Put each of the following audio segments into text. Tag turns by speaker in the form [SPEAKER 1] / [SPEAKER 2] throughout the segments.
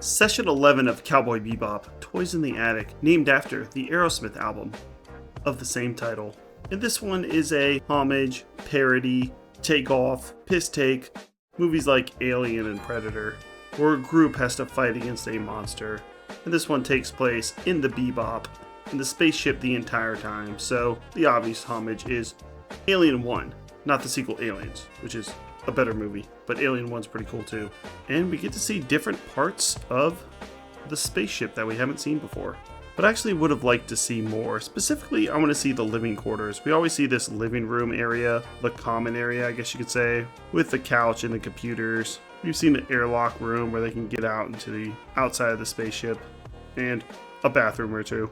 [SPEAKER 1] Session 11 of Cowboy Bebop, Toys in the Attic, named after the Aerosmith album of the same title. And this one is a homage, parody, takeoff, piss take, movies like Alien and Predator, where a group has to fight against a monster. And this one takes place in the Bebop, in the spaceship the entire time, so the obvious homage is Alien 1, not the sequel Aliens, which is a better movie, but Alien 1's pretty cool too. And we get to see different parts of the spaceship that we haven't seen before. But I actually would have liked to see more. Specifically, I want to see the living quarters. We always see this living room area, the common area, I guess you could say, with the couch and the computers. We've seen the airlock room where they can get out into the outside of the spaceship, and a bathroom or two.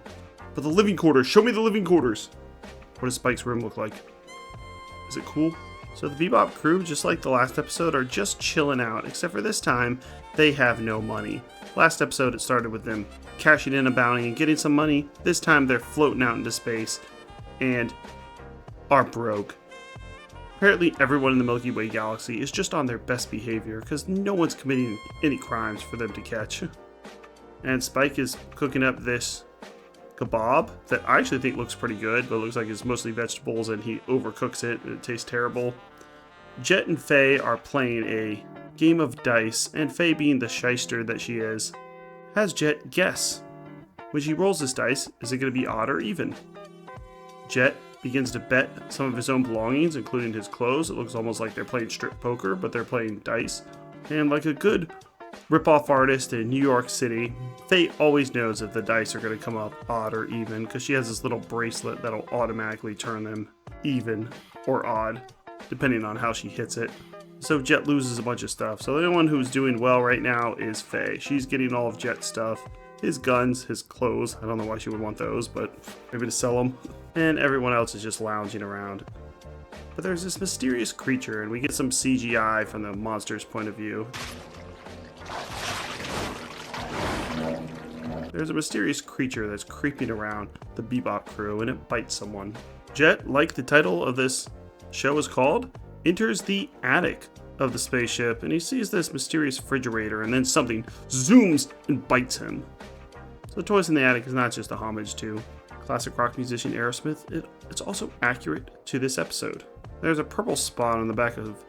[SPEAKER 1] But the living quarters, show me the living quarters! What does Spike's room look like? Is it cool? So the Bebop crew, just like the last episode, are just chilling out, except for this time, they have no money. Last episode, it started with them cashing in a bounty and getting some money. This time, they're floating out into space and are broke. Apparently, everyone in the Milky Way galaxy is just on their best behavior because no one's committing any crimes for them to catch. And Spike is cooking up this kebab that I actually think looks pretty good, but it looks like it's mostly vegetables and he overcooks it and it tastes terrible. Jet and Faye are playing a game of dice, and Faye, being the shyster that she is, has Jet guess. When she rolls this dice, is it going to be odd or even? Jet begins to bet some of his own belongings, including his clothes. It looks almost like they're playing strip poker, but they're playing dice. And like a good rip-off artist in New York City, Faye always knows if the dice are going to come up odd or even, because she has this little bracelet that'll automatically turn them even or odd, depending on how she hits it. So Jet loses a bunch of stuff. So the only one who's doing well right now is Faye. She's getting all of Jet's stuff, his guns, his clothes. I don't know why she would want those, but maybe to sell them. And everyone else is just lounging around. But there's this mysterious creature, and we get some CGI from the monster's point of view. There's a mysterious creature that's creeping around the Bebop crew, and it bites someone. Jet, like the title of this show is called, enters the attic of the spaceship, and he sees this mysterious refrigerator, and then something zooms and bites him. So Toys in the Attic is not just a homage to classic rock musician Aerosmith, it's also accurate to this episode. There's a purple spot on the back of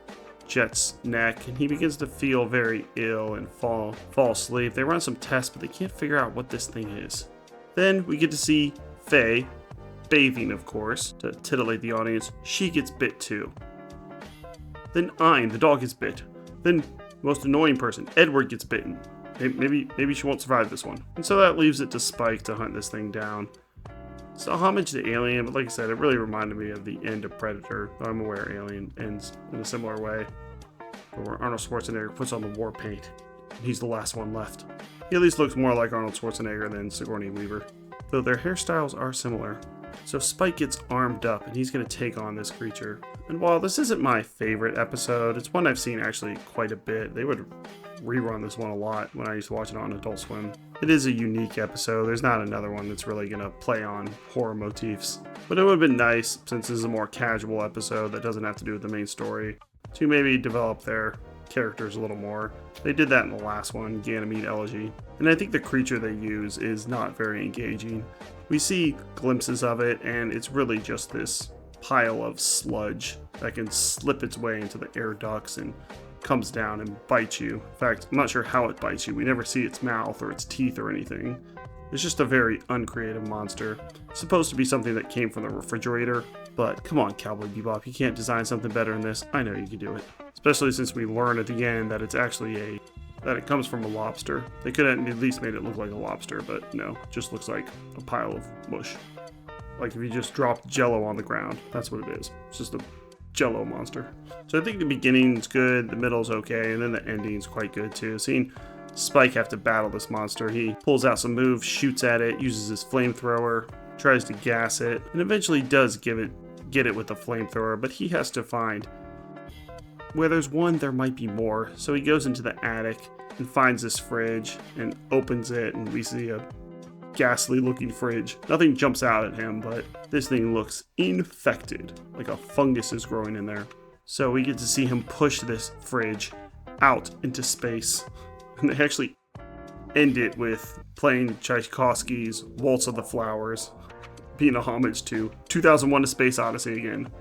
[SPEAKER 1] Jet's neck, and he begins to feel very ill and fall asleep. They run some tests, but they can't figure out what this thing is. Then we get to see Faye, bathing of course, to titillate the audience. She gets bit too. Then Ein, the dog, gets bit. Then, most annoying person, Edward, gets bitten. Maybe she won't survive this one. And so that leaves it to Spike to hunt this thing down. It's a homage to Alien, but like I said, it really reminded me of the end of Predator. I'm aware Alien ends in a similar way, where Arnold Schwarzenegger puts on the war paint, and he's the last one left. He at least looks more like Arnold Schwarzenegger than Sigourney Weaver, though their hairstyles are similar. So Spike gets armed up, and he's going to take on this creature. And while this isn't my favorite episode, it's one I've seen actually quite a bit. They would rerun this one a lot when I used to watch it on Adult Swim. It is a unique episode. There's not another one that's really going to play on horror motifs. But it would have been nice, since this is a more casual episode that doesn't have to do with the main story, to maybe develop their characters a little more. They did that in the last one, Ganymede Elegy. And I think the creature they use is not very engaging. We see glimpses of it, and it's really just this pile of sludge that can slip its way into the air ducts and comes down and bites you. In fact, I'm not sure how it bites you. We never see its mouth or its teeth or anything. It's just a very uncreative monster. It's supposed to be something that came from the refrigerator, but come on, Cowboy Bebop, you can't design something better than this. I know you can do it. Especially since we learn at the end that it's actually that it comes from a lobster. They could have at least made it look like a lobster, but no, it just looks like a pile of mush. Like if you just dropped Jello on the ground, that's what it is. It's just a Jello monster. So I think the beginning's good, the middle's okay, and then the ending's quite good too. Seeing Spike have to battle this monster, he pulls out some moves, shoots at it, uses his flamethrower, tries to gas it, and eventually does get it with the flamethrower, but he has to find where there's one, there might be more. So he goes into the attic and finds this fridge and opens it, and we see a ghastly looking fridge. Nothing jumps out at him, but this thing looks infected, like a fungus is growing in there. So we get to see him push this fridge out into space, and they actually end it with playing Tchaikovsky's Waltz of the Flowers, being a homage to 2001: A Space Odyssey again.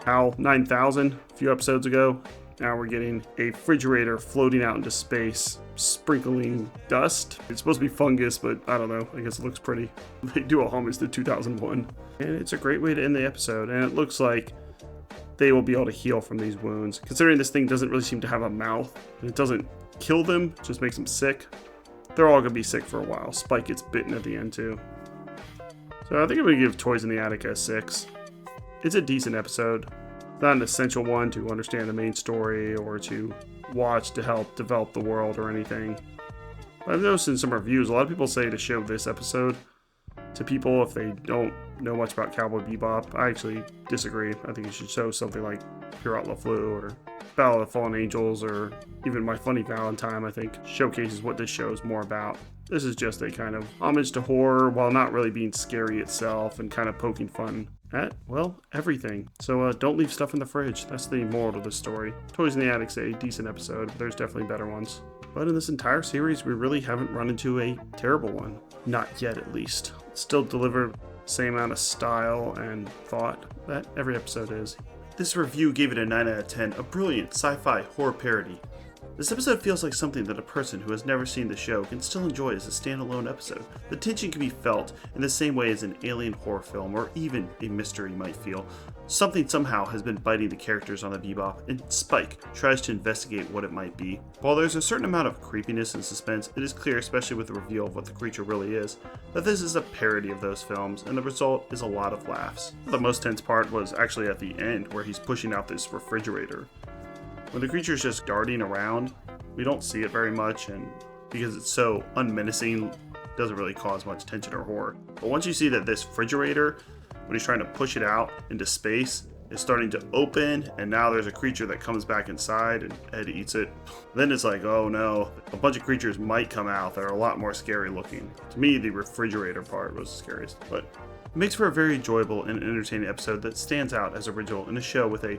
[SPEAKER 1] HAL 9000 a few episodes ago. Now we're getting a refrigerator floating out into space, sprinkling dust. It's supposed to be fungus, but I don't know. I guess it looks pretty. They do a homage to 2001. And it's a great way to end the episode. And it looks like they will be able to heal from these wounds. Considering this thing doesn't really seem to have a mouth, and it doesn't kill them, it just makes them sick. They're all going to be sick for a while. Spike gets bitten at the end too. So I think I'm going to give Toys in the Attic a 6. It's a decent episode. Not an essential one to understand the main story or to watch to help develop the world or anything. But I've noticed in some reviews, a lot of people say to show this episode to people if they don't know much about Cowboy Bebop. I actually disagree. I think you should show something like Pure Outlaw Flu or Battle of the Fallen Angels or even My Funny Valentine. I think showcases what this show is more about. This is just a kind of homage to horror while not really being scary itself and kind of poking fun at, well, everything. So don't leave stuff in the fridge. That's the moral of the story. Toys in the Attic's a decent episode. There's definitely better ones. But in this entire series, we really haven't run into a terrible one. Not yet, at least. Still deliver same amount of style and thought that every episode is. This review gave it a 9 out of 10, a brilliant sci-fi horror parody. This episode feels like something that a person who has never seen the show can still enjoy as a standalone episode. The tension can be felt in the same way as an alien horror film or even a mystery might feel. Something somehow has been biting the characters on the Bebop, and Spike tries to investigate what it might be. While there's a certain amount of creepiness and suspense, it is clear, especially with the reveal of what the creature really is, that this is a parody of those films, and the result is a lot of laughs. The most tense part was actually at the end, where he's pushing out this refrigerator. When the creature's just darting around, we don't see it very much, and because it's so unmenacing, it doesn't really cause much tension or horror. But once you see that this refrigerator, when he's trying to push it out into space, is starting to open, and now there's a creature that comes back inside, and Ed eats it, then it's like, oh no, a bunch of creatures might come out that are a lot more scary looking. To me, the refrigerator part was the scariest, but it makes for a very enjoyable and entertaining episode that stands out as original in a show with a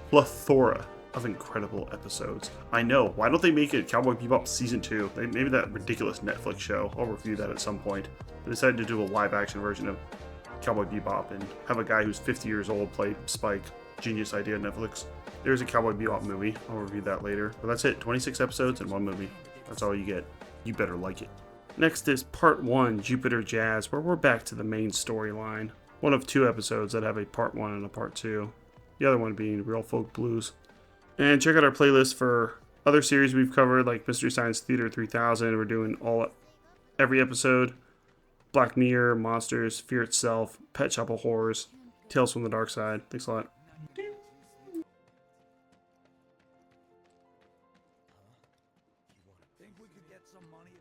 [SPEAKER 1] plethora of incredible episodes. I know, why don't they make it Cowboy Bebop Season 2? Maybe that ridiculous Netflix show. I'll review that at some point. They decided to do a live action version of Cowboy Bebop and have a guy who's 50 years old play Spike. Genius idea, Netflix. There's a Cowboy Bebop movie. I'll review that later. But that's it, 26 episodes and one movie. That's all you get. You better like it. Next is Part 1, Jupiter Jazz, where we're back to the main storyline. One of 2 episodes that have a Part 1 and a Part 2. The other one being Real Folk Blues. And check out our playlist for other series we've covered, like Mystery Science Theater 3000. We're doing every episode. Black Mirror, Monsters, Fear Itself, Pet Shop of Horrors, Tales from the Dark Side. Thanks a lot.
[SPEAKER 2] Think we could get some money?